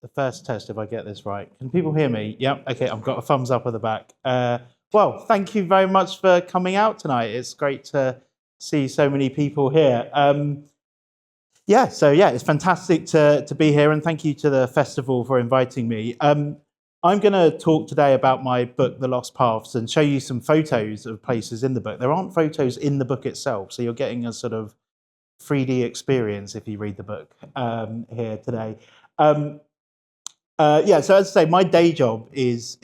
the first test, if I get this right. Can people hear me? Yep. Okay, I've got a thumbs up at the back. Well, thank you very much for coming out tonight. It's great to see so many people here. It's fantastic to be here, and thank you to the festival for inviting me. I'm going to talk today about my book, The Lost Paths, and show you some photos of places in the book. There aren't photos in the book itself, so you're getting a sort of 3D experience if you read the book here today. So as I say, my day job is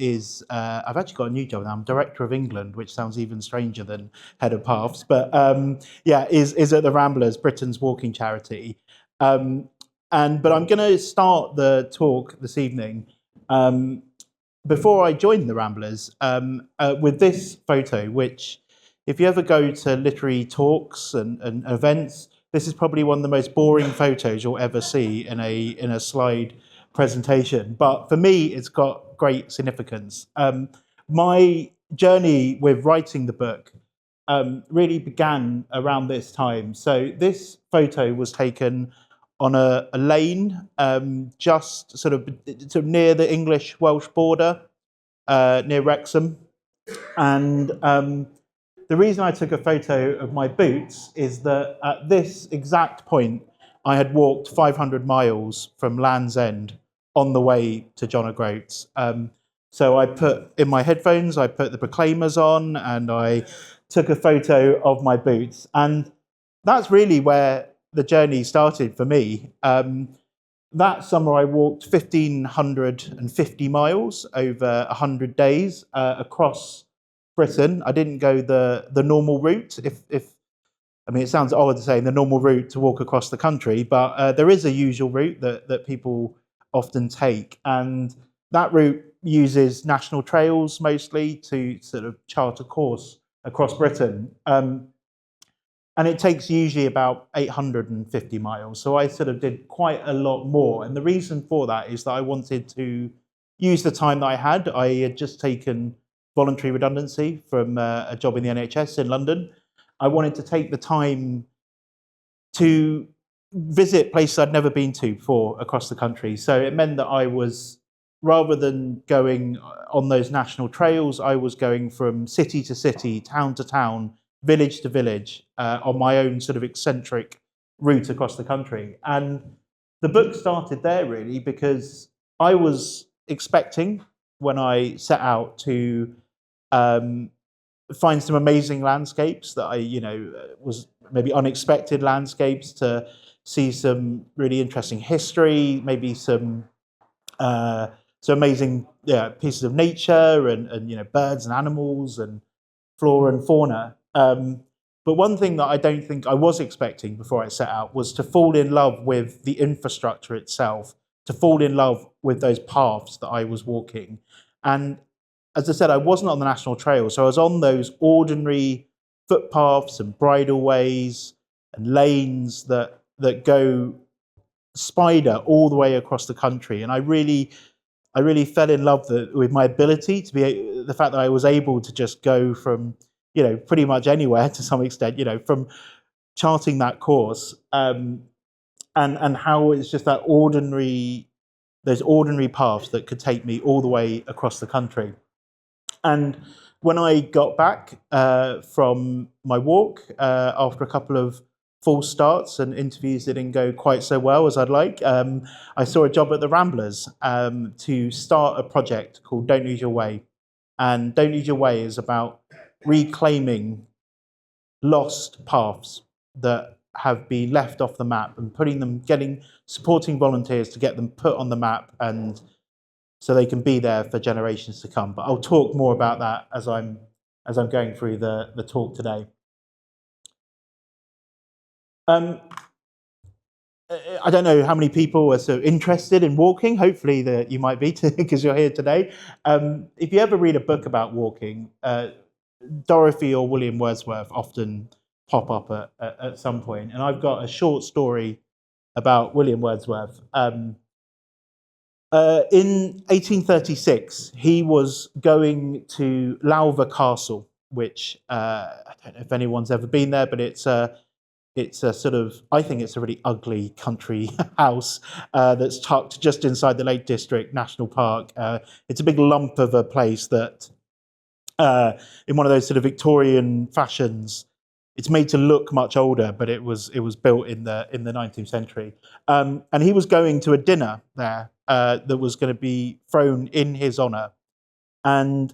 I've actually got a new job now. I'm Director of England, which sounds even stranger than Head of Paths. But is at the Ramblers, Britain's walking charity. But I'm going to start the talk this evening before I joined the Ramblers with this photo, which if you ever go to literary talks and events, this is probably one of the most boring photos you'll ever see in a slide presentation. But for me, it's got great significance. My journey with writing the book really began around this time. So this photo was taken on a lane just sort of near the English-Welsh border, near Wrexham. And the reason I took a photo of my boots is that at this exact point, I had walked 500 miles from Land's End on the way to John O'Groats. So I put in my headphones, I put the proclaimers on, and I took a photo of my boots. And that's really where the journey started for me. That summer, I walked 1,550 miles over 100 days across Britain. I didn't go the normal route. It sounds odd to say the normal route to walk across the country, but there is a usual route that people often take, and that route uses national trails mostly to sort of chart a course across Britain. And it takes usually about 850 miles. So I sort of did quite a lot more. And the reason for that is that I wanted to use the time that I had. I had just taken voluntary redundancy from a job in the NHS in London. I wanted to take the time to visit places I'd never been to before across the country. So it meant that I was, rather than going on those national trails, I was going from city to city, town to town, village to village, on my own sort of eccentric route across the country. And the book started there really because I was expecting, when I set out, to find some amazing landscapes that was maybe unexpected landscapes, to see some really interesting history, maybe some amazing pieces of nature and birds and animals and flora and fauna. But one thing that I don't think I was expecting before I set out was to fall in love with the infrastructure itself, to fall in love with those paths that I was walking. And as I said, I wasn't on the national trail, so I was on those ordinary footpaths and bridleways and lanes that go spider all the way across the country. And I really fell in love with my ability to be, the fact that I was able to just go from pretty much anywhere to some extent, from charting that course, and how it's just those ordinary paths that could take me all the way across the country. And when I got back from my walk, after a couple of false starts and interviews that didn't go quite so well as I'd like, I saw a job at the Ramblers to start a project called Don't Lose Your Way. And Don't Lose Your Way is about reclaiming lost paths that have been left off the map and supporting volunteers to get them put on the map, and so they can be there for generations to come. But I'll talk more about that as I'm going through the talk today. I don't know how many people are so interested in walking. Hopefully that you might be, because you're here today. If you ever read a book about walking, Dorothy or William Wordsworth often pop up at some point. And I've got a short story about William Wordsworth. In 1836, he was going to Lowther Castle, which I don't know if anyone's ever been there, but it's it's a sort of, I think it's a really ugly country house that's tucked just inside the Lake District National Park. It's a big lump of a place that, in one of those sort of Victorian fashions, it's made to look much older, but it was built in the 19th century. And he was going to a dinner there that was going to be thrown in his honour, and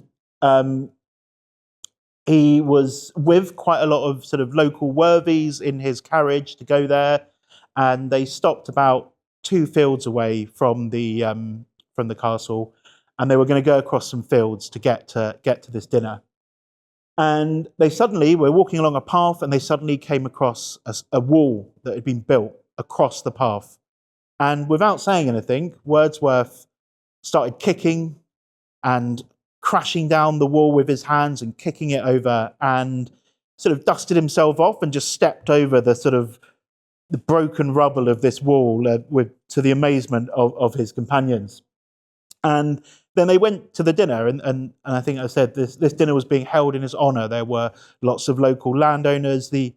he was with quite a lot of sort of local worthies in his carriage to go there, and they stopped about 2 fields away from the castle, and they were going to go across some fields to get to this dinner. And they suddenly were walking along a path, and they suddenly came across a wall that had been built across the path. And without saying anything, Wordsworth started kicking and crashing down the wall with his hands and kicking it over, and sort of dusted himself off and just stepped over the broken rubble of this wall to the amazement of his companions. And then they went to the dinner, and I think I said this dinner was being held in his honour. There were lots of local landowners. The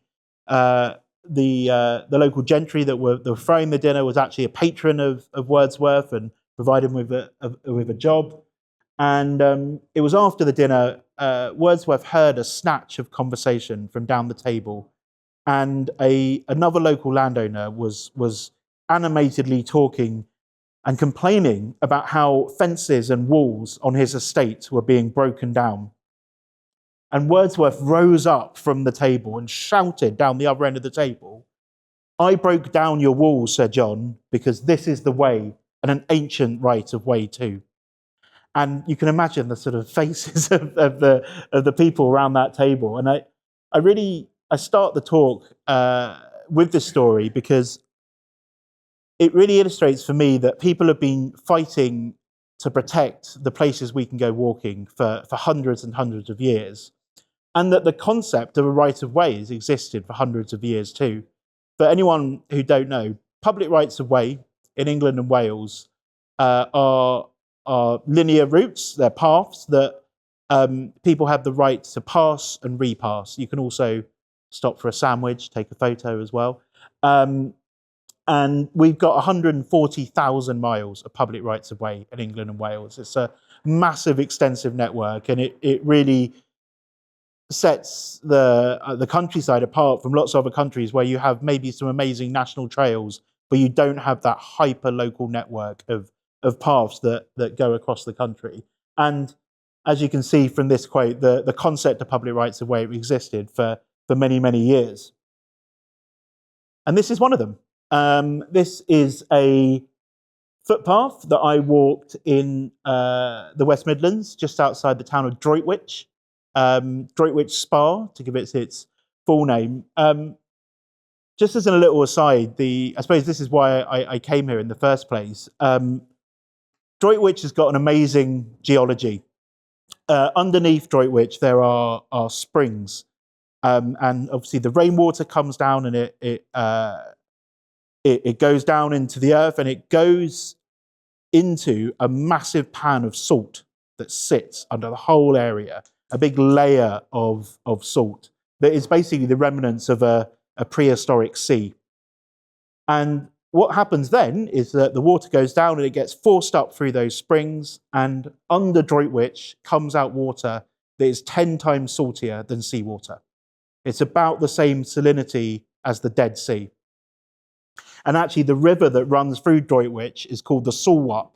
local gentry that were throwing the dinner was actually a patron of Wordsworth and provided him with a job. And it was after the dinner, Wordsworth heard a snatch of conversation from down the table, and another local landowner was animatedly talking and complaining about how fences and walls on his estate were being broken down. And Wordsworth rose up from the table and shouted down the other end of the table, "I broke down your walls, Sir John, because this is the way, and an ancient right of way too." And you can imagine the sort of faces of the people around that table. And I start the talk with this story because it really illustrates for me that people have been fighting to protect the places we can go walking for hundreds and hundreds of years, and that the concept of a right of way has existed for hundreds of years too. For anyone who don't know, public rights of way in England and Wales are linear routes. They're paths that people have the right to pass and repass. You can also stop for a sandwich, take a photo as well. And we've got 140,000 miles of public rights of way in England and Wales. It's a massive, extensive network, and it really sets the countryside apart from lots of other countries where you have maybe some amazing national trails, but you don't have that hyper-local network of paths that go across the country. And as you can see from this quote, the concept of public rights of way existed for many, many years. And this is one of them. This is a footpath that I walked in the West Midlands, just outside the town of Droitwich, Droitwich Spa, to give it its full name. Just as a little aside, I suppose this is why I came here in the first place. Droitwich has got an amazing geology. Underneath Droitwich, there are springs, and obviously the rainwater comes down and it goes down into the earth, and it goes into a massive pan of salt that sits under the whole area, a big layer of salt that is basically the remnants of a prehistoric sea. And what happens then is that the water goes down and it gets forced up through those springs, and under Droitwich comes out water that is 10 times saltier than seawater. It's about the same salinity as the Dead Sea. And actually the river that runs through Droitwich is called the Salwap,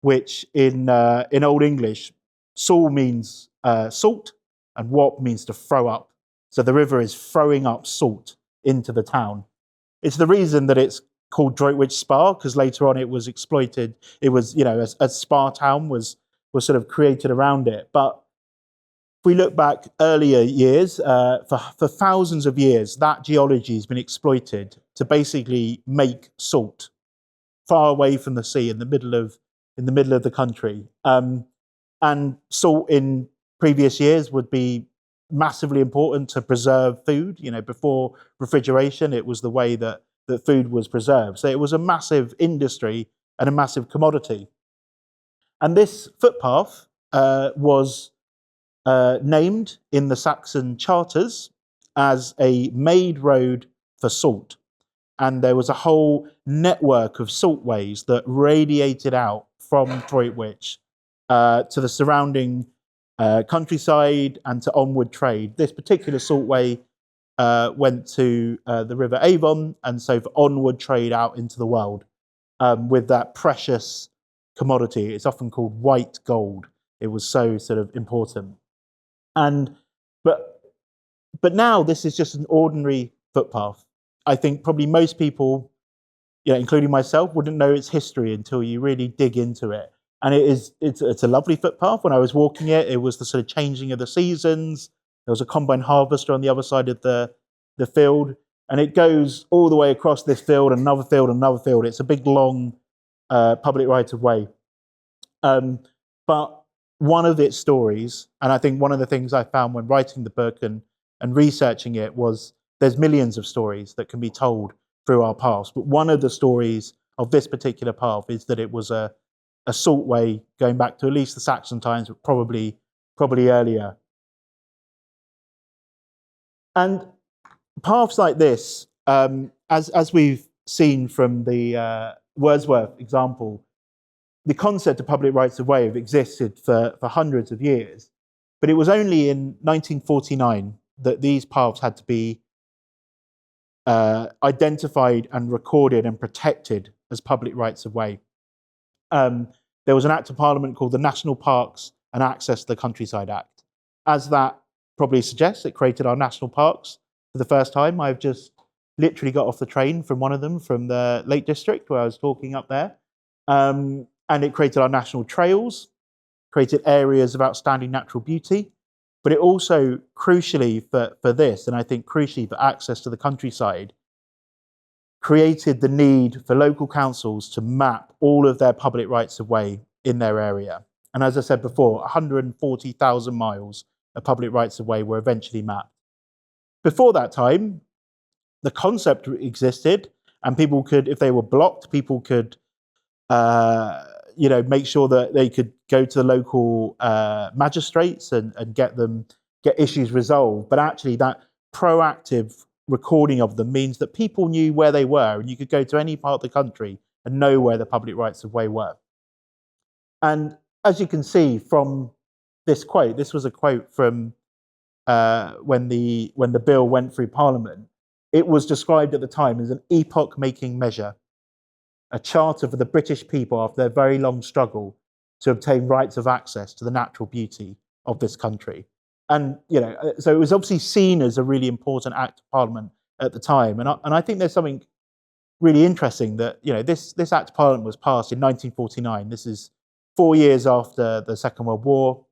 which in Old English, Sal means salt and wap means to throw up. So the river is throwing up salt into the town. It's the reason that it's called Droitwich Spa, because later on it was exploited. It was, a spa town was sort of created around it. But if we look back earlier years, for thousands of years, that geology has been exploited to basically make salt far away from the sea in the middle of the country. And salt in previous years would be massively important to preserve food. Before refrigeration, it was the way that food was preserved. So it was a massive industry and a massive commodity. And this footpath was named in the Saxon charters as a made road for salt. And there was a whole network of saltways that radiated out from Droitwich to the surrounding countryside and to onward trade. This particular saltway went to the River Avon, and so for onward trade out into the world with that precious commodity. It's often called white gold. It was so sort of important. But now this is just an ordinary footpath. I think probably most people, including myself, wouldn't know its history until you really dig into it. And it's a lovely footpath. When I was walking it, it was the sort of changing of the seasons. There was a combine harvester on the other side of the field, and it goes all the way across this field, another field, another field. It's a big, long public right of way. But one of its stories, and I think one of the things I found when writing the book and researching it, was there's millions of stories that can be told through our paths. But one of the stories of this particular path is that it was a saltway going back to at least the Saxon times, but probably earlier. And paths like this, as we've seen from the Wordsworth example, the concept of public rights of way have existed for hundreds of years. But it was only in 1949 that these paths had to be identified and recorded and protected as public rights of way. There was an Act of Parliament called the National Parks and Access to the Countryside Act. As that probably suggests, it created our national parks for the first time. I've just literally got off the train from one of them, from the Lake District, where I was talking up there. And it created our national trails, created areas of outstanding natural beauty. But it also, crucially for this, and I think crucially for access to the countryside, created the need for local councils to map all of their public rights of way in their area. And as I said before, 140,000 miles of public rights of way were eventually mapped. Before that time, the concept existed, and people could, if they were blocked, people could make sure that they could go to the local magistrates and get issues resolved. But actually that proactive recording of them means that people knew where they were, and you could go to any part of the country and know where the public rights of way were. And as you can see from this quote, this was a quote from when the bill went through Parliament. It was described at the time as an epoch-making measure, a charter for the British people after their very long struggle to obtain rights of access to the natural beauty of this country. And so it was obviously seen as a really important Act of Parliament at the time. And I think there's something really interesting that this Act of Parliament was passed in 1949. This is 4 years after the Second World War.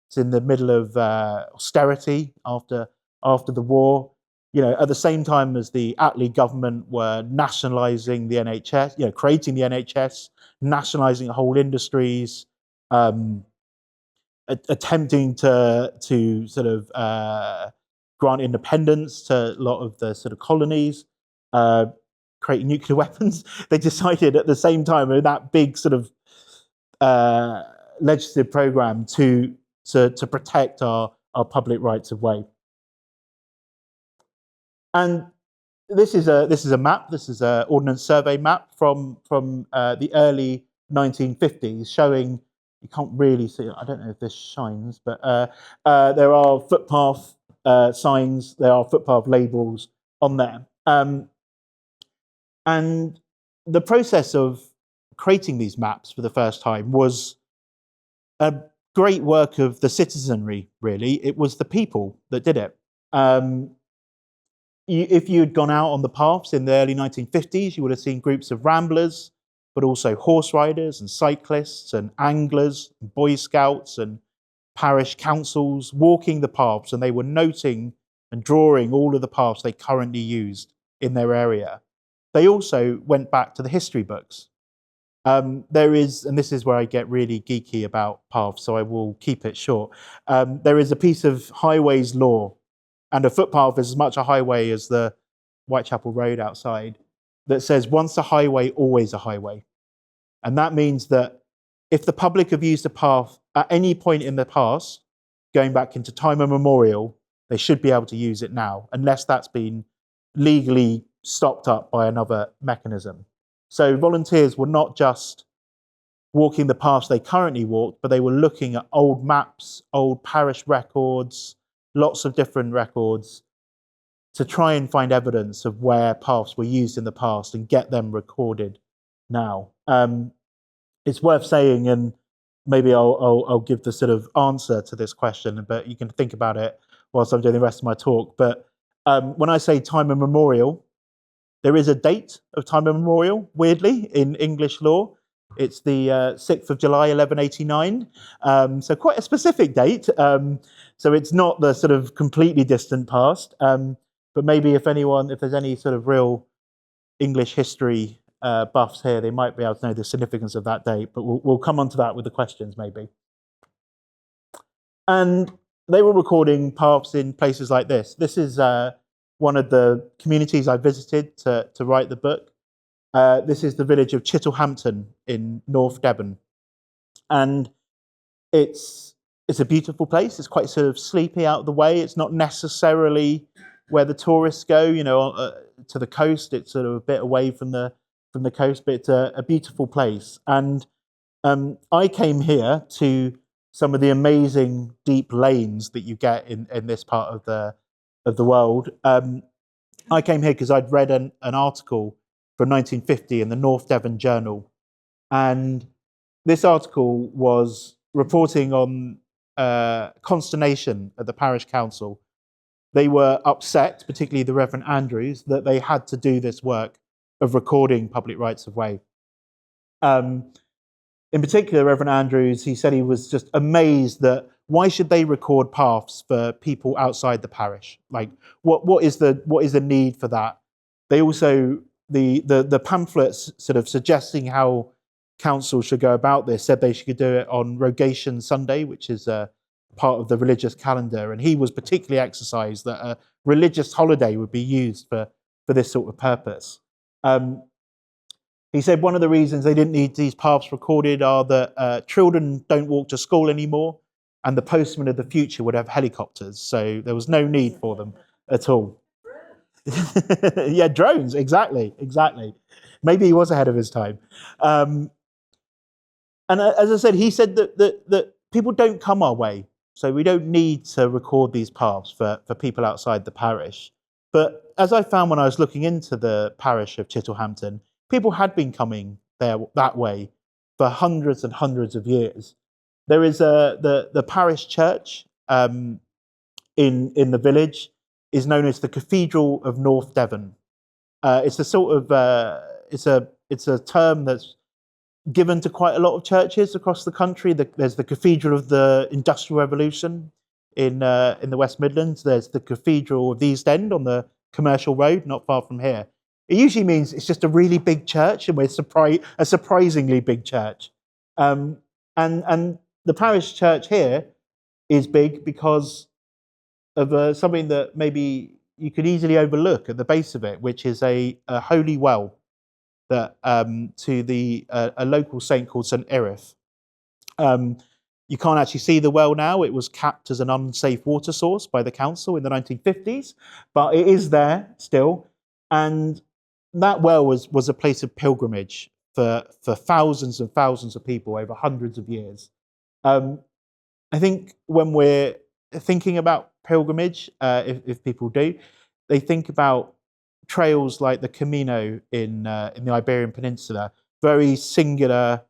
It's in the middle of austerity after the war. At the same time as the Attlee government were nationalising the NHS, creating the NHS, nationalising whole industries, attempting to sort of grant independence to a lot of the sort of colonies, creating nuclear weapons. They decided at the same time in that big sort of legislative programme to protect our public rights of way. And this is a map. This is an Ordnance Survey map from the early 1950s, showing, you can't really see it, I don't know if this shines, but there are footpath signs, there are footpath labels on there. And the process of creating these maps for the first time was a great work of the citizenry, really. It was the people that did it. If you had gone out on the paths in the early 1950s, you would have seen groups of ramblers, but also horse riders and cyclists and anglers, and Boy Scouts and parish councils walking the paths, and they were noting and drawing all of the paths they currently used in their area. They also went back to the history books. There is, and this is where I get really geeky about paths, so I will keep it short. There is a piece of highways law, and a footpath is as much a highway as the Whitechapel Road outside, that says once a highway, always a highway. And that means that if the public have used a path at any point in the past, going back into time immemorial, they should be able to use it now, unless that's been legally stopped up by another mechanism. So volunteers were not just walking the paths they currently walked, but they were looking at old maps, old parish records, lots of different records, to try and find evidence of where paths were used in the past and get them recorded now. It's worth saying, and maybe I'll give the sort of answer to this question, but you can think about it whilst I'm doing the rest of my talk. But when I say time immemorial, there is a date of time immemorial, weirdly, in English law. It's the 6th of July, 1189. So quite a specific date. So it's not the sort of completely distant past. But maybe if there's any sort of real English history buffs here, they might be able to know the significance of that date. But we'll come on to that with the questions, maybe. And they were recording paths in places like this. This is one of the communities I visited to write the book. This is the village of Chittlehampton in North Devon. And it's a beautiful place. It's quite sort of sleepy out of the way. It's not necessarily where the tourists go, to the coast. It's sort of a bit away from the coast, but it's a beautiful place. And I came here to some of the amazing deep lanes that you get in this part of the world. I came here because I'd read an article from 1950 in the North Devon Journal, and this article was reporting on consternation at the parish council. They were upset, particularly the Reverend Andrews, that they had to do this work of recording public rights of way. In particular, Reverend Andrews, he said he was just amazed that why should they record paths for people outside the parish? Like, what is the need for that? They also, the pamphlets sort of suggesting how council should go about this said they should do it on Rogation Sunday, which is part of the religious calendar, and he was particularly exercised that a religious holiday would be used for this sort of purpose. He said one of the reasons they didn't need these paths recorded are that children don't walk to school anymore, and the postman of the future would have helicopters, so there was no need for them at all. Yeah, drones, exactly. Maybe he was ahead of his time. And as I said, he said that people don't come our way, so we don't need to record these paths for people outside the parish. But as I found when I was looking into the parish of Chittlehampton, people had been coming there that way for hundreds and hundreds of years. There is the parish church in the village is known as the Cathedral of North Devon. It's a sort of it's a term that's given to quite a lot of churches across the country. There's the Cathedral of the Industrial Revolution in the West Midlands. There's the Cathedral of the East End on the Commercial Road, not far from here. It usually means it's just a really big church, and we're a surprisingly big church. And the parish church here is big because of something that maybe you could easily overlook at the base of it, which is a holy well that to a local saint called St. Erith. You can't actually see the well now. It was capped as an unsafe water source by the council in the 1950s, but it is there still. And that well was a place of pilgrimage for thousands and thousands of people over hundreds of years. I think when we're thinking about pilgrimage, if people do, they think about trails like the Camino in the Iberian Peninsula, very singular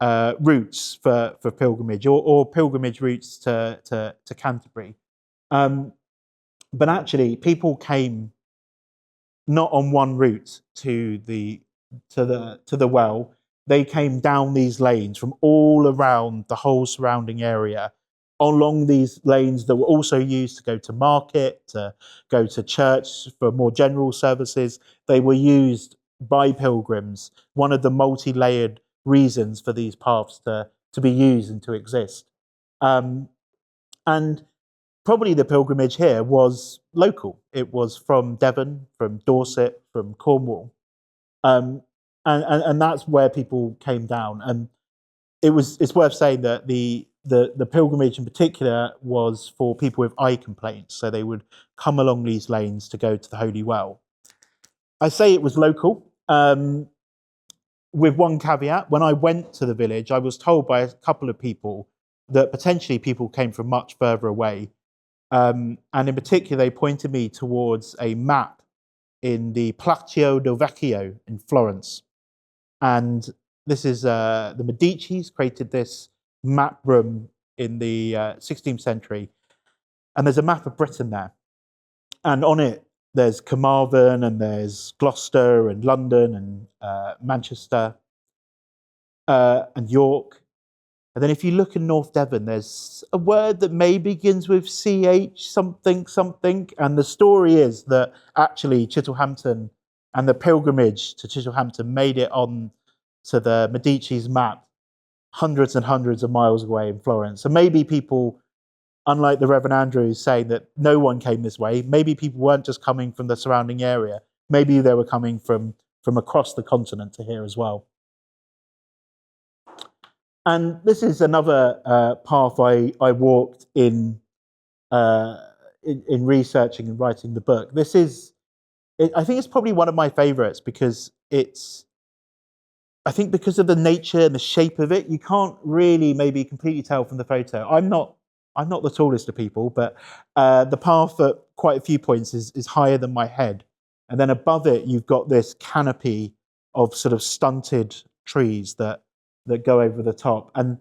routes for pilgrimage, or pilgrimage routes to Canterbury. But actually, people came not on one route to the well. They came down these lanes from all around the whole surrounding area, along these lanes that were also used to go to market, to go to church for more general services. They were used by pilgrims, one of the multi-layered reasons for these paths to be used and to exist. And probably the pilgrimage here was local. It was from Devon, from Dorset, from Cornwall. And that's where people came down. And it's worth saying that the pilgrimage in particular was for people with eye complaints. So they would come along these lanes to go to the Holy Well. I say it was local, with one caveat. When I went to the village, I was told by a couple of people that potentially people came from much further away. And in particular, they pointed me towards a map in the Palazzo del Vecchio in Florence. And this is the Medicis created this map room in the 16th century. And there's a map of Britain there. And on it, there's Carmarthen and there's Gloucester and London and Manchester and York. And then if you look in North Devon, there's a word that maybe begins with CH something something. And the story is that actually Chittlehampton and the pilgrimage to Chittlehampton made it on to the Medici's map hundreds and hundreds of miles away in Florence. So maybe people, unlike the Reverend Andrews saying that no one came this way, maybe people weren't just coming from the surrounding area. Maybe they were coming from across the continent to here as well. And this is another path I walked in researching and writing the book. This is, I think it's probably one of my favorites because I think because of the nature and the shape of it, you can't really maybe completely tell from the photo. I'm not the tallest of people, but the path at quite a few points is higher than my head. And then above it, you've got this canopy of sort of stunted trees that go over the top. And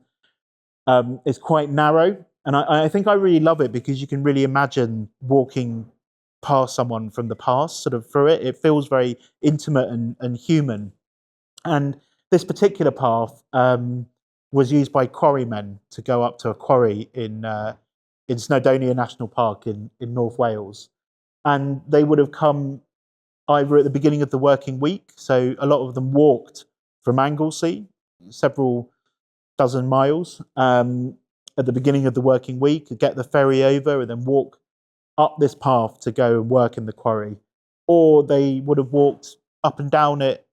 it's quite narrow. And I think I really love it because you can really imagine walking past someone from the past, sort of through it. It feels very intimate and human. And this particular path was used by quarrymen to go up to a quarry in Snowdonia National Park in North Wales. And they would have come either at the beginning of the working week. So a lot of them walked from Anglesey, several dozen miles, at the beginning of the working week, get the ferry over and then walk up this path to go and work in the quarry. Or they would have walked up and down it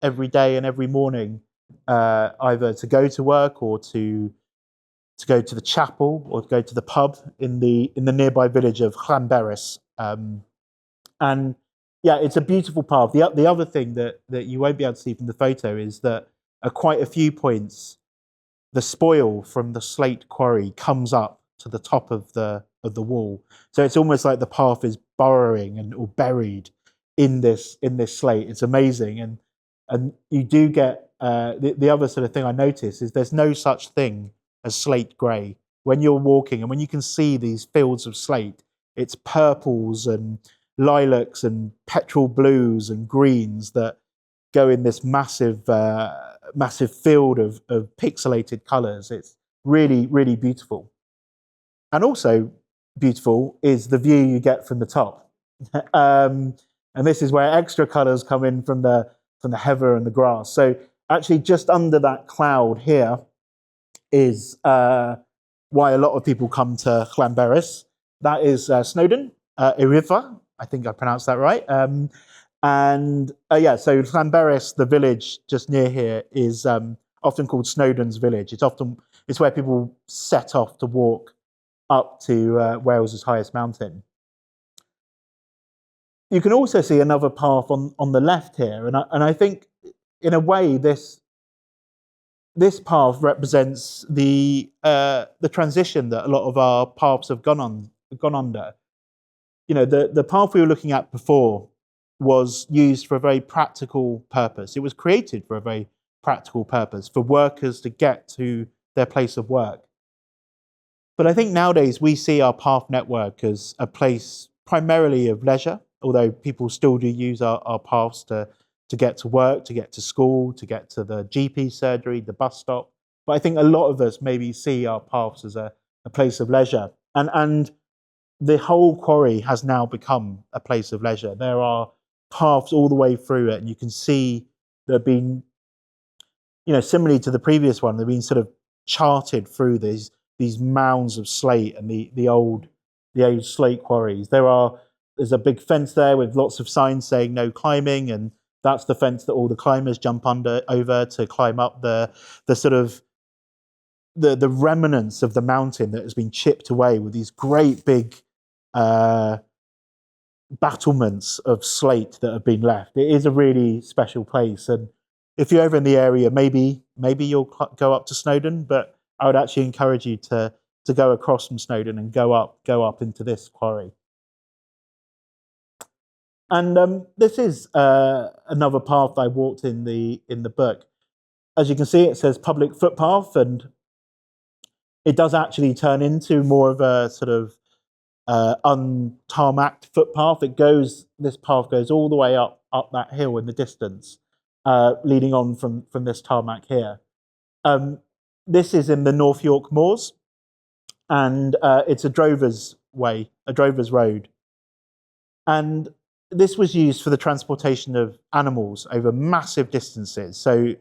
every day and every morning, either to go to work or to go to the chapel or to go to the pub in the nearby village of Llanberis. And yeah, it's a beautiful path. The other thing that you won't be able to see from the photo is that at quite a few points, the spoil from the slate quarry comes up to the top of the wall. So it's almost like the path is burrowing or buried in this slate. It's amazing. And you do get the other sort of thing I notice is there's no such thing as slate grey. When you're walking and when you can see these fields of slate, it's purples and lilacs and petrol blues and greens that go in this massive field of pixelated colours. It's really, really beautiful. And also beautiful is the view you get from the top. And this is where extra colours come in from the heather and the grass. So actually just under that cloud here is why a lot of people come to Llanberis. That is Snowdon, Irifa, I think I pronounced that right. And yeah, so Llanberis, the village just near here, is often called Snowdon's village. It's where people set off to walk up to Wales's highest mountain. You can also see another path on the left here, and I think in a way this path represents the transition that a lot of our paths have gone under. You know, the path we were looking at before was used for a very practical purpose. It was created for a very practical purpose, for workers to get to their place of work. But I think nowadays we see our path network as a place primarily of leisure, although people still do use our paths to get to work, to get to school, to get to the GP surgery, the bus stop. But I think a lot of us maybe see our paths as a place of leisure. And the whole quarry has now become a place of leisure. There are paths all the way through it, and you can see they've been, you know, similarly to the previous one, they've been sort of charted through these mounds of slate and the old slate quarries. There's a big fence there with lots of signs saying no climbing, and that's the fence that all the climbers jump over to climb up the sort of the remnants of the mountain that has been chipped away with these great big battlements of slate that have been left. It is a really special place, and if you're ever in the area, maybe you'll go up to Snowdon, but I would actually encourage you to go across from Snowdon and go up into this quarry. And this is another path I walked in the book. As you can see, it says public footpath, and it does actually turn into more of a sort of untarmacked footpath. This path goes all the way up that hill in the distance, leading on from this tarmac here. This is in the North York Moors, and it's a drover's way, a drover's road. And this was used for the transportation of animals over massive distances. So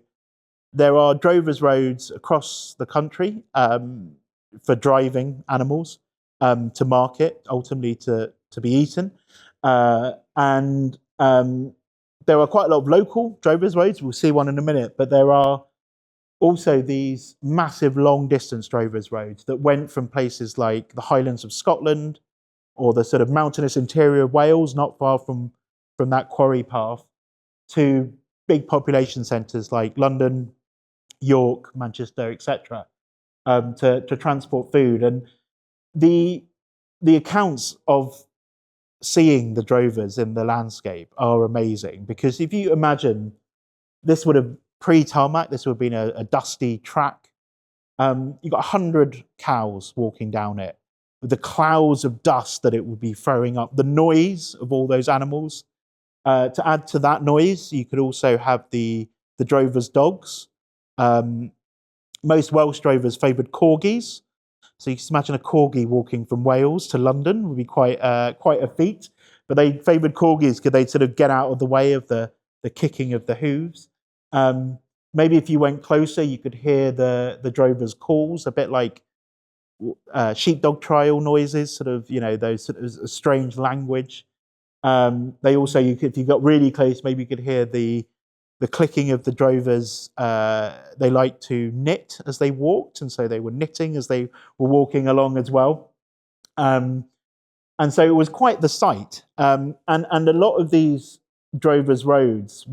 there are drover's roads across the country for driving animals to market, ultimately to be eaten. And there are quite a lot of local drover's roads. We'll see one in a minute, but there are also these massive long distance drover's roads that went from places like the Highlands of Scotland or the sort of mountainous interior of Wales, not far from that quarry path, to big population centres like London, York, Manchester, etc., to transport food. And the accounts of seeing the drovers in the landscape are amazing, because if you imagine, this would have pre-tarmac, this would have been a dusty track. You've got 100 cows walking down it, with the clouds of dust that it would be throwing up, the noise of all those animals. To add to that noise, you could also have the drovers' dogs. Most Welsh drovers favoured corgis. So you can imagine a corgi walking from Wales to London would be quite a feat. But they favoured corgis because they'd sort of get out of the way of the kicking of the hooves. Maybe if you went closer, you could hear the drovers' calls, a bit like sheepdog trial noises, sort of, those sort of strange language. They also, if you got really close, maybe you could hear the clicking of the drovers. They liked to knit as they walked, and so they were knitting as they were walking along as well. And so it was quite the sight. And a lot of these drovers' roads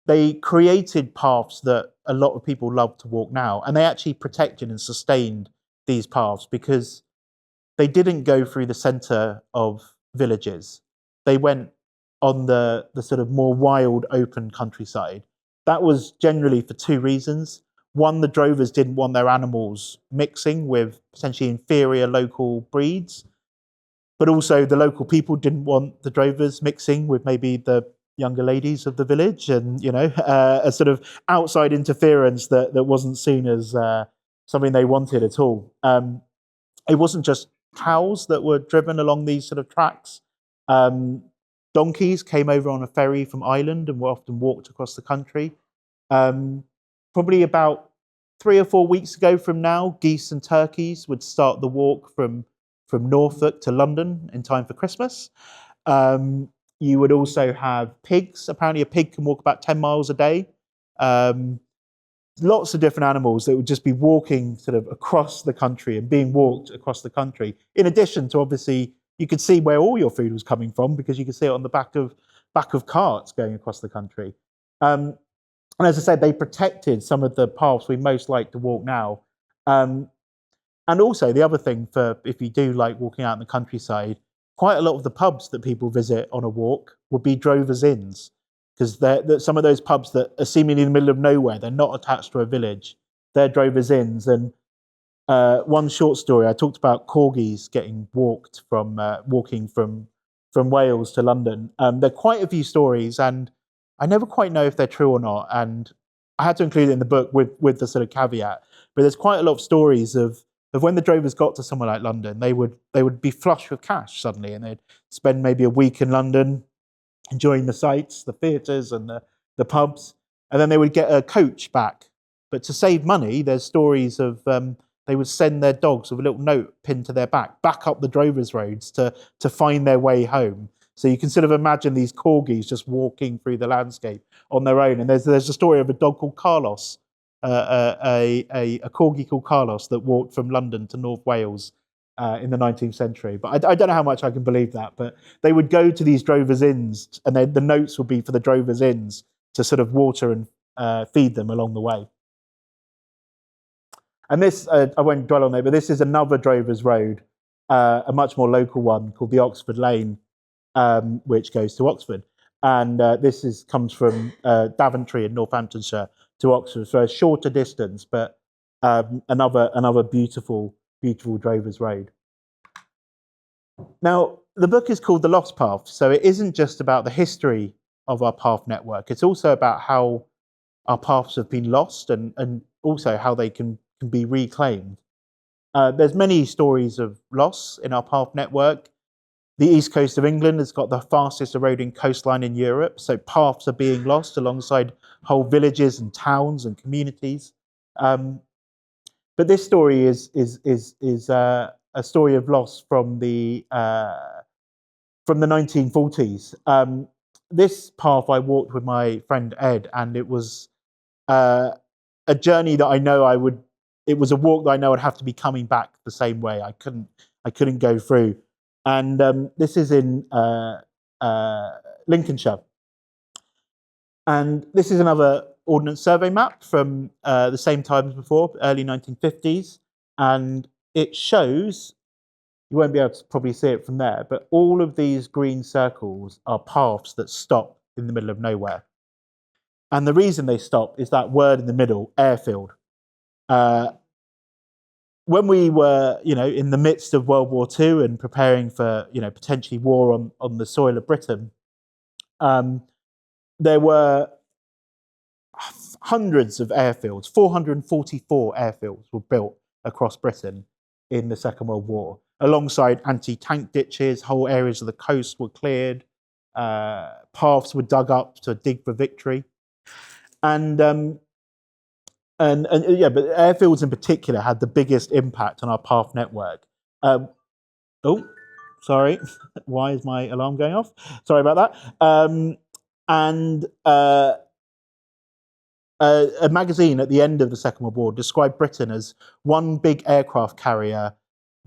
they created paths that a lot of people love to walk now, and they actually protected and sustained these paths because they didn't go through the centre of villages. They went on the sort of more wild, open countryside. That was generally for two reasons. One, the drovers didn't want their animals mixing with potentially inferior local breeds, but also the local people didn't want the drovers mixing with maybe the younger ladies of the village, and a sort of outside interference that wasn't seen as something they wanted at all. It wasn't just cows that were driven along these sort of tracks. Donkeys came over on a ferry from Ireland and were often walked across the country. Probably about 3 or 4 weeks ago from now, geese and turkeys would start the walk from Norfolk to London in time for Christmas. You would also have pigs. Apparently a pig can walk about 10 miles a day. Lots of different animals that would just be walking sort of across the country and being walked across the country. In addition to, obviously, you could see where all your food was coming from because you could see it on the back of carts going across the country. And as I said, they protected some of the paths we most like to walk now. And also the other thing, for if you do like walking out in the countryside, quite a lot of the pubs that people visit on a walk would be drovers' inns, because some of those pubs that are seemingly in the middle of nowhere, they're not attached to a village, they're drovers' inns. And one short story, I talked about corgis getting walking from Wales to London. There are quite a few stories, and I never quite know if they're true or not, and I had to include it in the book with the sort of caveat. But there's quite a lot of stories of when the drovers got to somewhere like London, they would be flush with cash suddenly, and they'd spend maybe a week in London enjoying the sights, the theatres and the pubs, and then they would get a coach back. But to save money, there's stories of they would send their dogs with a little note pinned to their back up the drovers' roads to find their way home. So you can sort of imagine these corgis just walking through the landscape on their own. And there's a story of a dog called Carlos, a corgi called Carlos, that walked from London to North Wales in the 19th century. But I don't know how much I can believe that. But they would go to these drovers' inns, and the notes would be for the drovers' inns to sort of water and feed them along the way. And this, I won't dwell on it, but this is another drovers' road, a much more local one called the Oxford Lane, which goes to Oxford. And this comes from Daventry in Northamptonshire to Oxford, so a shorter distance, but another beautiful drovers' road. Now, the book is called The Lost Path, so it isn't just about the history of our path network. It's also about how our paths have been lost and also how they can be reclaimed. There's many stories of loss in our path network. The east coast of England has got the fastest eroding coastline in Europe, so paths are being lost alongside whole villages and towns and communities. But this story is a story of loss from the 1940s. This path I walked with my friend Ed, and it was a journey that I know it was a walk that I know I'd have to be coming back the same way. I couldn't go through. And this is in Lincolnshire. And this is another Ordnance Survey map from the same time as before, early 1950s. And it shows, you won't be able to probably see it from there, but all of these green circles are paths that stop in the middle of nowhere. And the reason they stop is that word in the middle, airfield. When we were, in the midst of World War II and preparing for, potentially war on the soil of Britain, there were hundreds of airfields. 444 airfields were built across Britain in the Second World War, alongside anti-tank ditches. Whole areas of the coast were cleared. Paths were dug up to dig for victory. And but airfields in particular had the biggest impact on our path network. Oh, sorry. Why is my alarm going off? Sorry about that. A magazine at the end of the Second World War described Britain as one big aircraft carrier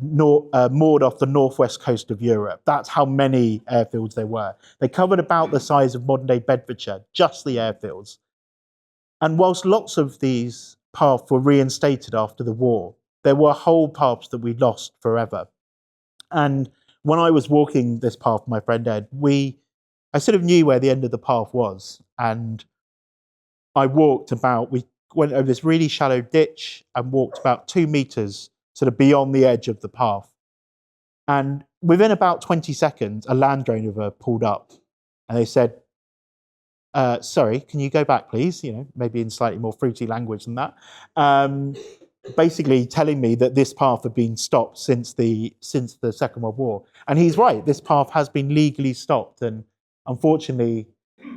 moored off the northwest coast of Europe. That's how many airfields there were. They covered about the size of modern-day Bedfordshire, just the airfields. And whilst lots of these paths were reinstated after the war, there were whole paths that we lost forever. And when I was walking this path with my friend Ed, I sort of knew where the end of the path was. And we went over this really shallow ditch and walked about 2 meters sort of beyond the edge of the path. And within about 20 seconds, a Land Rover pulled up and they said, sorry, can you go back, please? Maybe in slightly more fruity language than that. Basically telling me that this path had been stopped since the Second World War. And he's right, this path has been legally stopped. And unfortunately,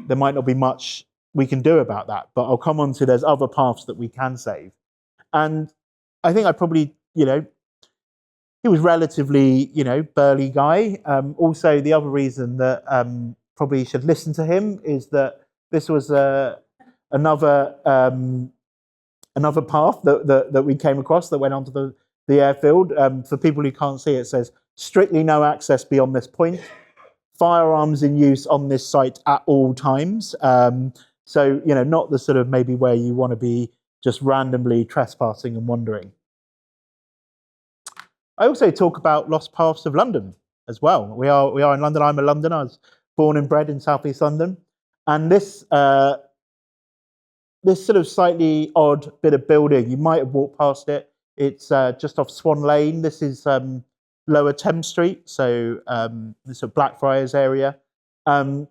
there might not be much we can do about that. But I'll come on to there's other paths that we can save. And I think I probably, he was relatively, burly guy. Also, the other reason that probably should listen to him is that this was another path that we came across that went onto the airfield. For people who can't see, it says strictly no access beyond this point. Firearms in use on this site at all times. So not the sort of maybe where you want to be just randomly trespassing and wandering. I also talk about lost paths of London as well. We are in London. I'm a Londoner. I was born and bred in southeast London, and this sort of slightly odd bit of building, you might have walked past it. It's just off Swan Lane. This is Lower Thames Street, so this sort of Blackfriars area, and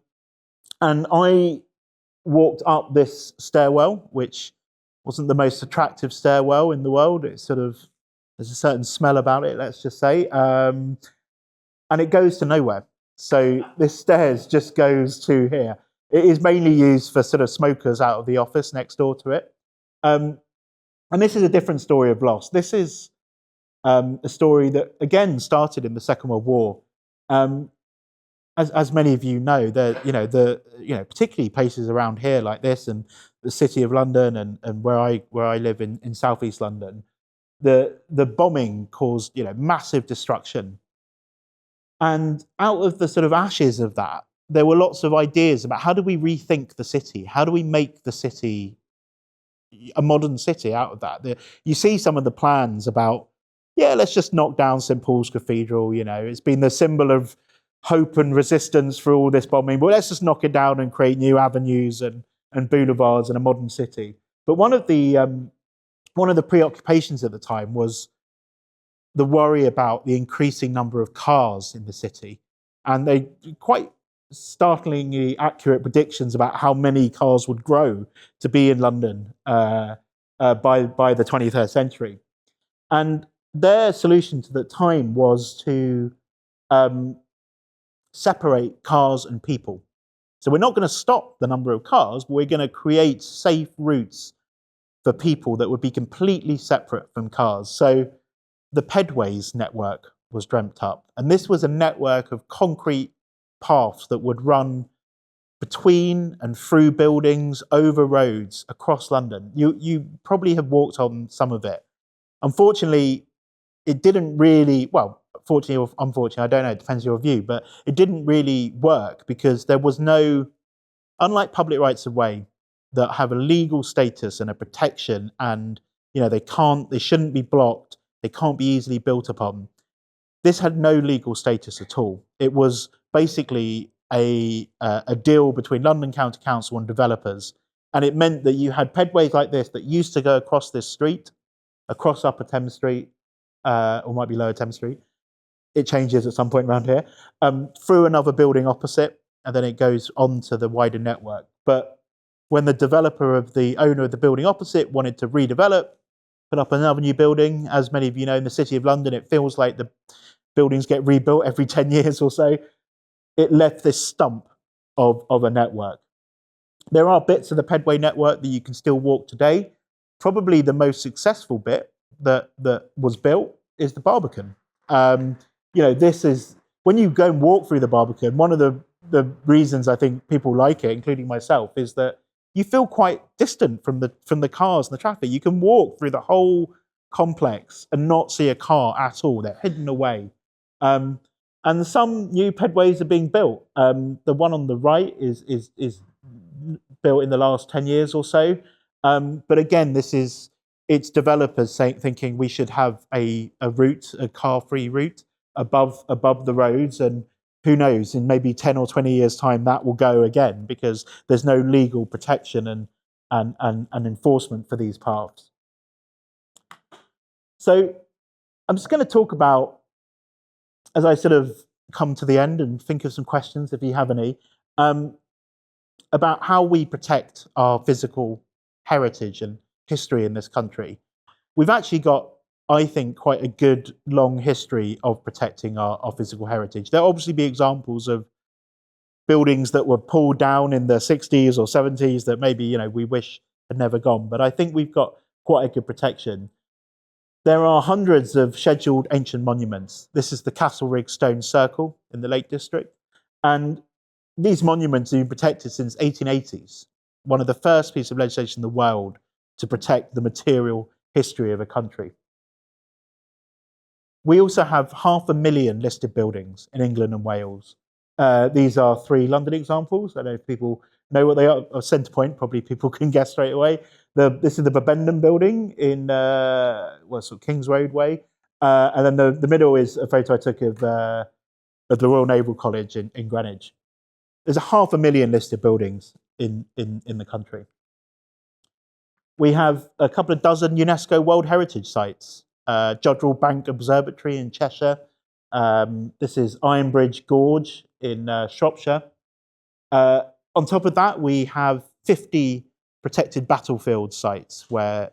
I walked up this stairwell, which wasn't the most attractive stairwell in the world. It's sort of, there's a certain smell about it, let's just say, and it goes to nowhere. So this stairs just goes to here. It is mainly used for sort of smokers out of the office next door to it. And this is a different story of loss. This is a story that, again, started in the Second World War. As many of you know, particularly places around here like this and the City of London and where I live in southeast London, the bombing caused, you know, massive destruction. And out of the sort of ashes of that, there were lots of ideas about how do we rethink the city? How do we make the city a modern city out of that? You see some of the plans about, yeah, let's just knock down St. Paul's Cathedral. You know, it's been the symbol of hope and resistance for all this bombing, but let's just knock it down and create new avenues and boulevards and a modern city. But one of the preoccupations at the time was the worry about the increasing number of cars in the city. And they quite startlingly accurate predictions about how many cars would grow to be in London by the 23rd century. And their solution to the time was to separate cars and people. So we're not going to stop the number of cars, but we're going to create safe routes for people that would be completely separate from cars. So the pedways network was dreamt up. And this was a network of concrete paths that would run between and through buildings, over roads, across London. You probably have walked on some of it. Unfortunately, it didn't really, well, fortunately or unfortunately, I don't know, it depends on your view, but it didn't really work because there was no, unlike public rights of way that have a legal status and a protection, and you know they shouldn't be blocked, they can't be easily built upon. This had no legal status at all. It was basically a deal between London County Council and developers, and it meant that you had pedways like this that used to go across this street, across Upper Thames Street, or might be Lower Thames Street. It changes at some point around here, through another building opposite, and then it goes on to the wider network. But when the owner of the building opposite wanted to redevelop, put up another new building, as many of you know, in the City of London, it feels like the buildings get rebuilt every 10 years or so. It left this stump of a network. There are bits of the pedway network that you can still walk today. Probably the most successful bit that was built is the Barbican. You know, this is, when you go and walk through the Barbican, one of the reasons I think people like it, including myself, is that you feel quite distant from the cars and the traffic. You can walk through the whole complex and not see a car at all. They're hidden away. And some new pedways are being built. The one on the right is built in the last 10 years or so. But again, it's developers thinking we should have a route, a car-free route above the roads, and who knows, in maybe 10 or 20 years' time, that will go again because there's no legal protection and enforcement for these paths. So I'm just going to talk about, as I sort of come to the end and think of some questions, if you have any, about how we protect our physical heritage and history in this country. We've actually got, I think, quite a good long history of protecting our physical heritage. There'll obviously be examples of buildings that were pulled down in the 60s or 70s that maybe, you know, we wish had never gone, but I think we've got quite a good protection. There are hundreds of scheduled ancient monuments. This is the Castlereagh Stone Circle in the Lake District, and these monuments have been protected since 1880s, one of the first pieces of legislation in the world to protect the material history of a country. We also have 500,000 listed buildings in England and Wales. These are 3 London examples. I don't know if people know what they are. Centre Point, probably people can guess straight away. This is the Bibendum building in sort of Kings Road way. And then the middle is a photo I took of the Royal Naval College in Greenwich. There's 500,000 listed buildings in the country. We have a couple of dozen UNESCO World Heritage Sites. Jodrell Bank Observatory in Cheshire. This is Ironbridge Gorge in Shropshire. On top of that, we have 50 protected battlefield sites where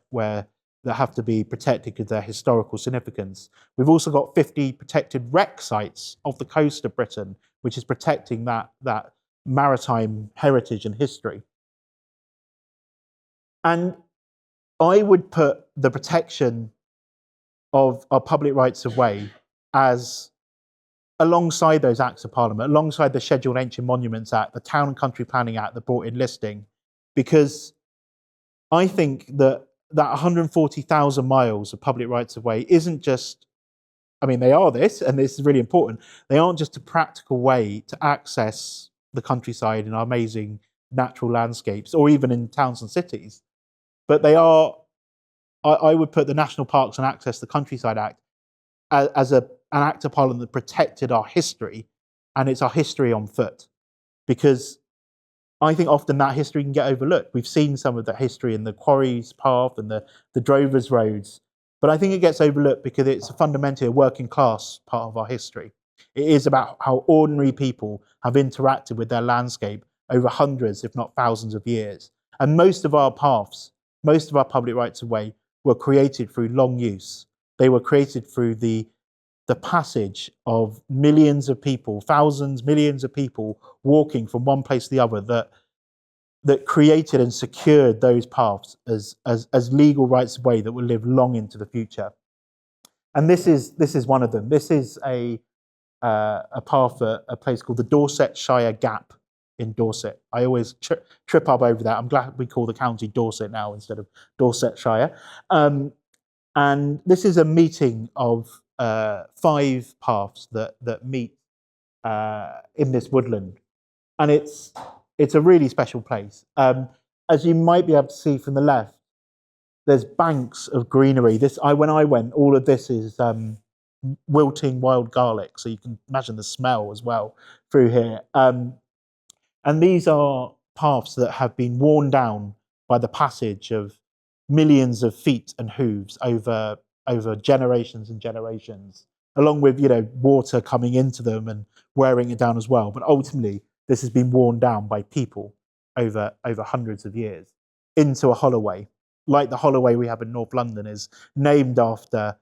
that have to be protected because of their historical significance. We've also got 50 protected wreck sites off the coast of Britain, which is protecting that maritime heritage and history. And I would put the protection of our public rights of way as alongside those acts of parliament, alongside the Scheduled Ancient Monuments Act, the Town and Country Planning Act that brought in listing, because I think that that 140,000 miles of public rights of way isn't just, I mean, they are this, and this is really important. They aren't just a practical way to access the countryside and our amazing natural landscapes, or even in towns and cities, but they are, I would put the National Parks and Access the Countryside Act as an act of parliament that protected our history, and it's our history on foot. Because I think often that history can get overlooked. We've seen some of that history in the Quarries Path and the Drovers Roads, but I think it gets overlooked because it's fundamentally a working class part of our history. It is about how ordinary people have interacted with their landscape over hundreds, if not thousands of years. And most of our paths, most of our public rights of way were created through long use. They were created through the passage of millions of people, thousands, millions of people walking from one place to the other that created and secured those paths as legal rights of way that will live long into the future. And this is one of them. This is a path at a place called the Dorsetshire Gap in Dorset. I always trip up over that. I'm glad we call the county Dorset now instead of Dorsetshire. And this is a meeting of 5 paths that meet in this woodland, and it's a really special place. As you might be able to see from the left, there's banks of greenery. When I went, all of this is wilting wild garlic, so you can imagine the smell as well through here. And these are paths that have been worn down by the passage of millions of feet and hooves over generations and generations, along with water coming into them and wearing it down as well. But ultimately, this has been worn down by people over hundreds of years into a holloway, like the holloway we have in North London is named after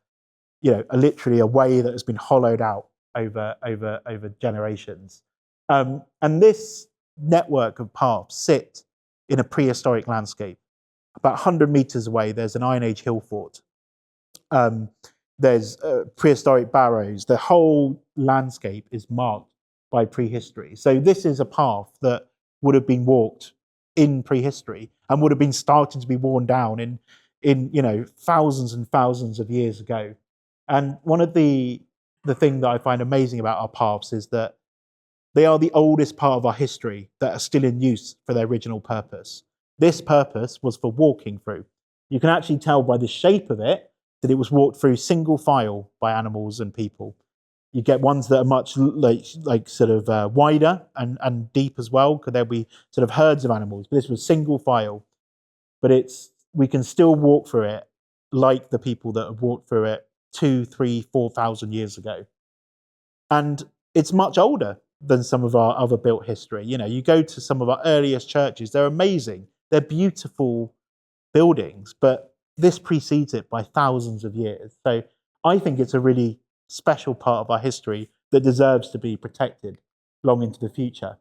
literally a way that has been hollowed out over generations. And this network of paths sit in a prehistoric landscape. About 100 meters away, there's an Iron Age hill fort. There's prehistoric barrows. The whole landscape is marked by prehistory. So this is a path that would have been walked in prehistory and would have been starting to be worn down in thousands and thousands of years ago. And one of the thing that I find amazing about our paths is that they are the oldest part of our history that are still in use for their original purpose. This purpose was for walking through. You can actually tell by the shape of it that it was walked through single file by animals and people. You get ones that are much wider and deep as well, because there'll be sort of herds of animals. But this was single file. But we can still walk through it like the people that have walked through it 2,000, 3,000, 4,000 years ago. And it's much older than some of our other built history. You go to some of our earliest churches, they're amazing. They're beautiful buildings, but this precedes it by thousands of years. So I think it's a really special part of our history that deserves to be protected long into the future.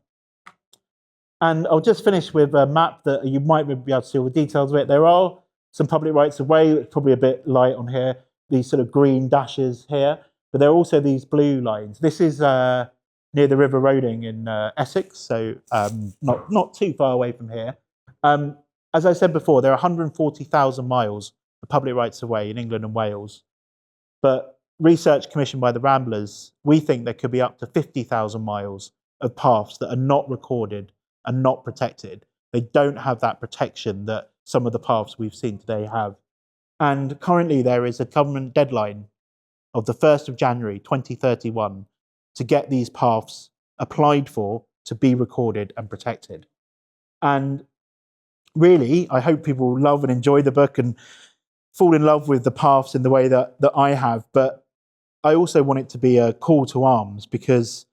And I'll just finish with a map that you might be able to see all the details of it. There are some public rights of way. It's probably a bit light on here, these sort of green dashes here, but there are also these blue lines. This is near the River Roding in Essex, so not too far away from here. As I said before, there are 140,000 miles of public rights of way in England and Wales. But research commissioned by the Ramblers, we think there could be up to 50,000 miles of paths that are not recorded and not protected. They don't have that protection that some of the paths we've seen today have. And currently there is a government deadline of the 1st of January 2031 to get these paths applied for to be recorded and protected. And really, I hope people will love and enjoy the book and fall in love with the paths in the way that I have. But I also want it to be a call to arms, because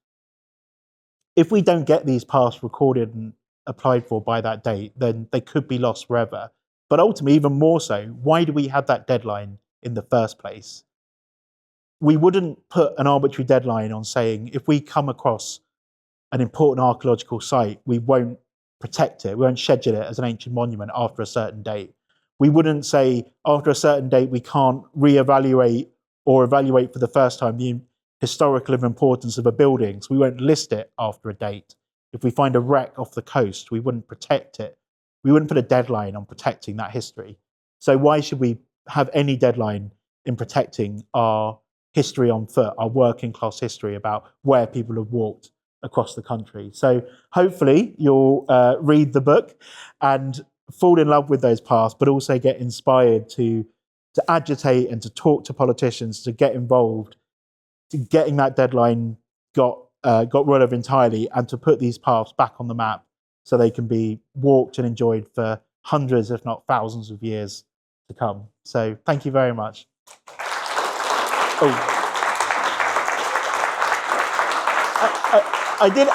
if we don't get these paths recorded and applied for by that date, then they could be lost forever. But ultimately, even more so, why do we have that deadline in the first place? We wouldn't put an arbitrary deadline on saying if we come across an important archaeological site, we won't protect it, we won't schedule it as an ancient monument after a certain date. We wouldn't say after a certain date we can't reevaluate or evaluate for the first time the historical importance of a building, so we won't list it after a date. If we find a wreck off the coast, we wouldn't protect it. We wouldn't put a deadline on protecting that history. So why should we have any deadline in protecting our history on foot, our working class history about where people have walked across the country? So hopefully you'll read the book and fall in love with those paths, but also get inspired to agitate and to talk to politicians, to get involved, to getting that deadline got rid of entirely, and to put these paths back on the map so they can be walked and enjoyed for hundreds, if not thousands of years to come. So thank you very much. Oh. I did.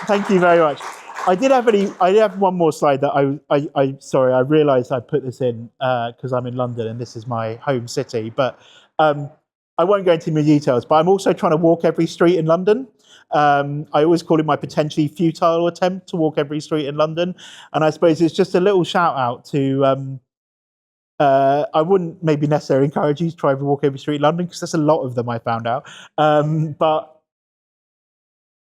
Thank you very much. I did have one more slide that sorry, I realised I put this in because I'm in London and this is my home city. But I won't go into many details. But I'm also trying to walk every street in London. I always call it my potentially futile attempt to walk every street in London. And I suppose it's just a little shout out to. I wouldn't maybe necessarily encourage you to try and walk every street in London because there's a lot of them, I found out. But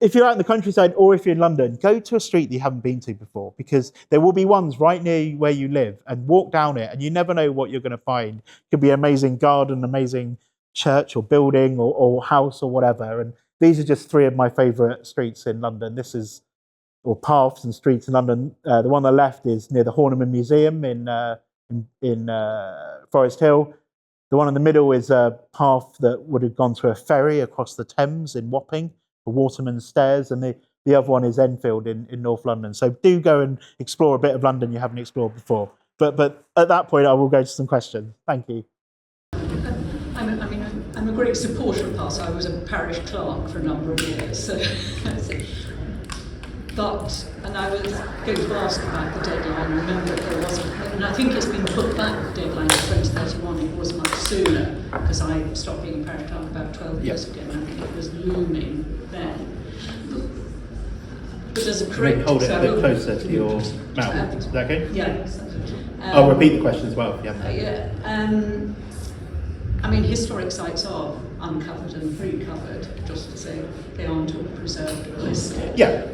if you're out in the countryside or if you're in London, go to a street that you haven't been to before, because there will be ones right near where you live, and walk down it and you never know what you're going to find. It could be an amazing garden, amazing church or building or house or whatever. And these are just three of my favourite streets in London. Or paths and streets in London. The one on the left is near the Horniman Museum in Forest Hill. The one in the middle is a path that would have gone to a ferry across the Thames in Wapping, the Waterman's Stairs, and the other one is Enfield in North London. So do go and explore a bit of London you haven't explored before. But at that point, I will go to some questions. Thank you. I'm a great supporter of paths. I was a parish clerk for a number of years. So, and I was going to ask about the deadline. Remember, there wasn't, and I think it's been put back, the deadline to 2031. It was much sooner, because I stopped being a parish clerk about 12 years ago, and I think it was looming then. But as a correct... Hold it a bit closer to your mouth. Is that okay? Yeah. I'll repeat the question as well if you haven't. Historic sites are uncovered and pre-covered, just to say they aren't all preserved or listed. Yeah.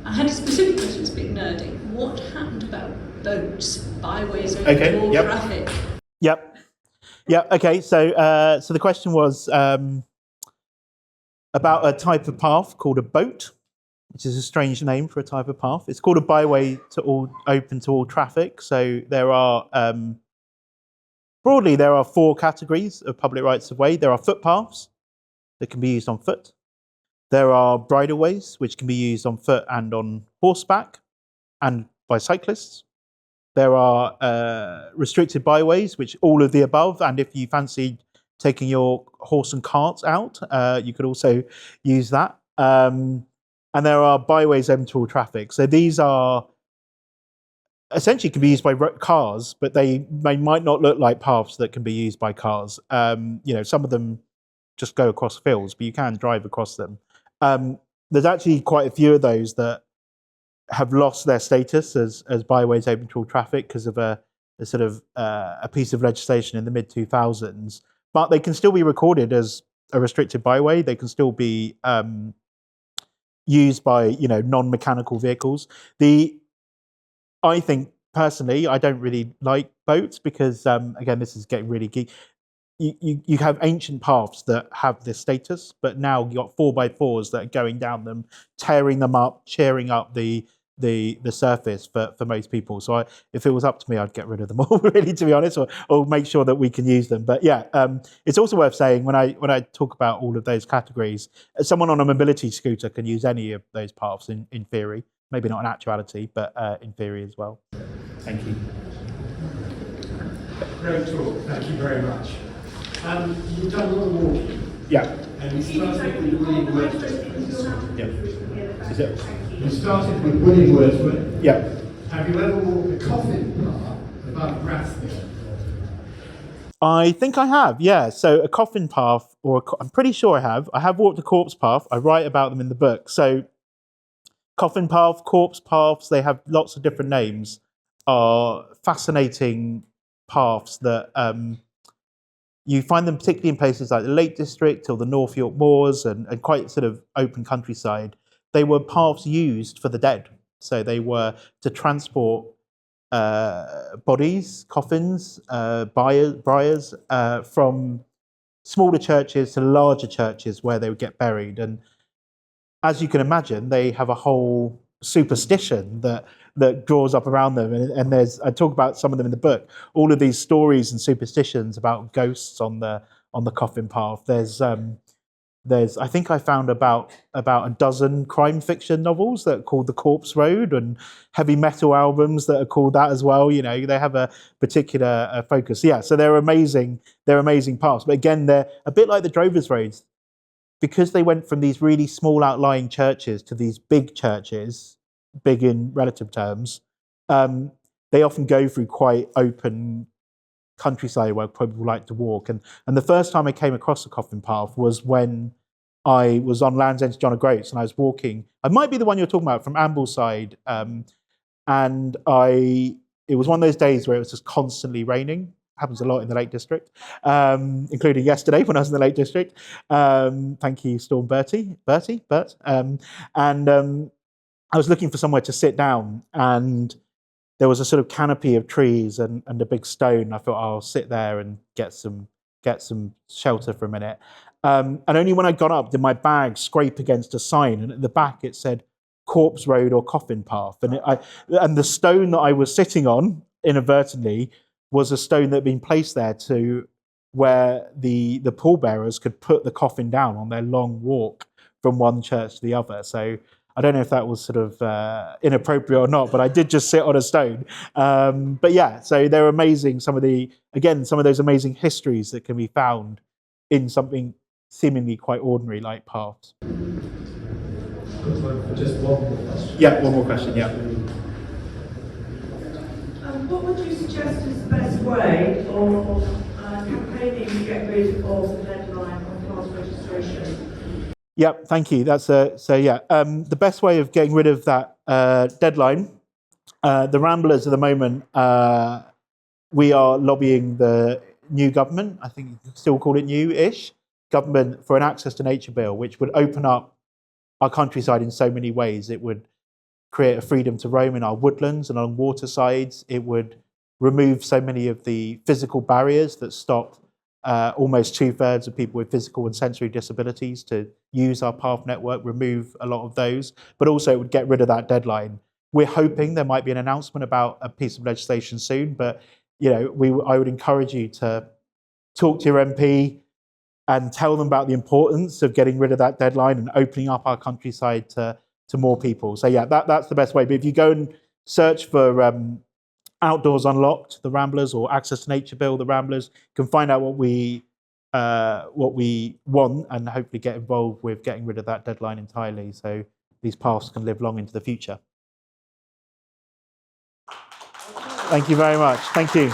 I had a specific question, it's a bit nerdy. What happened about boats, byways, overall traffic? Yep. Okay. So the question was about a type of path called a boat, which is a strange name for a type of path. It's called a byway open to all traffic. So there are broadly there are four categories of public rights of way. There are footpaths that can be used on foot. There are bridleways, which can be used on foot and on horseback and by cyclists. There are restricted byways, which all of the above, and if you fancy taking your horse and cart out, you could also use that. And there are byways open to all traffic. So these are essentially can be used by cars, but they might not look like paths that can be used by cars. Some of them just go across fields, but you can drive across them. There's actually quite a few of those that have lost their status as byways open to all traffic because of a piece of legislation in the mid-2000s. But they can still be recorded as a restricted byway. They can still be used by non-mechanical vehicles. I think personally, I don't really like boats because again, this is getting really geeky. You have ancient paths that have this status, but now you've got 4x4s that are going down them, tearing them up, cheering up the surface for most people. So if it was up to me, I'd get rid of them all, really, to be honest, or make sure that we can use them. But yeah, it's also worth saying when I talk about all of those categories, someone on a mobility scooter can use any of those paths in theory, maybe not in actuality, but in theory as well. Thank you. Great talk. Thank you very much. You've done a lot of walking. Yeah. And you started with William Wordsworth. Yeah. Is it? You started with William Wordsworth. Yeah. Have you ever walked the coffin path above Grassmere? I think I have, yeah. So a coffin path, I'm pretty sure I have. I have walked a corpse path. I write about them in the book. So coffin path, corpse paths, they have lots of different names, are fascinating paths that you find them particularly in places like the Lake District or the North York Moors and quite sort of open countryside. They were paths used for the dead. So they were to transport bodies, coffins, briars from smaller churches to larger churches where they would get buried. And as you can imagine, they have a whole superstition that draws up around them. And I talk about some of them in the book. All of these stories and superstitions about ghosts on the coffin path. There's I think I found about a dozen crime fiction novels that are called The Corpse Road, and heavy metal albums that are called that as well. You know, they have a particular focus. Yeah, so they're amazing. They're amazing paths. But again, they're a bit like the Drovers Roads, because they went from these really small outlying churches to these big churches, big in relative terms. They often go through quite open countryside where people like to walk. And the first time I came across the coffin path was when I was on Land's End to John O'Groats, and I was walking. I might be the one you're talking about from Ambleside, and it was one of those days where it was just constantly raining. Happens a lot in the Lake District, including yesterday when I was in the Lake District. Thank you, Storm Bert. I was looking for somewhere to sit down, and there was a sort of canopy of trees and a big stone. I thought, I'll sit there and get some shelter for a minute. And only when I got up did my bag scrape against a sign, and at the back it said Corpse Road or Coffin Path. And the stone that I was sitting on, inadvertently, was a stone that had been placed there to where the pallbearers could put the coffin down on their long walk from one church to the other. So I don't know if that was sort of inappropriate or not, but I did just sit on a stone. But yeah, so they're amazing. Some of those amazing histories that can be found in something seemingly quite ordinary like paths. Just one more question. Yeah, one more question, yeah. What would you suggest is the best way of campaigning to get rid of the deadline on class registration? Yep, thank you. The best way of getting rid of that deadline, the Ramblers at the moment, we are lobbying the new government, I think you still call it new-ish, government for an Access to Nature bill, which would open up our countryside in so many ways. It would create a freedom to roam in our woodlands and along watersides. It would remove so many of the physical barriers that stop almost 2/3 of people with physical and sensory disabilities to use our path network, remove a lot of those, but also it would get rid of that deadline. We're hoping there might be an announcement about a piece of legislation soon, but I would encourage you to talk to your MP and tell them about the importance of getting rid of that deadline and opening up our countryside to more people. So yeah, that's the best way. But if you go and search for Outdoors Unlocked, the Ramblers, or Access to Nature Bill, the Ramblers, you can find out what we want and hopefully get involved with getting rid of that deadline entirely so these paths can live long into the future. Thank you very much. Thank you.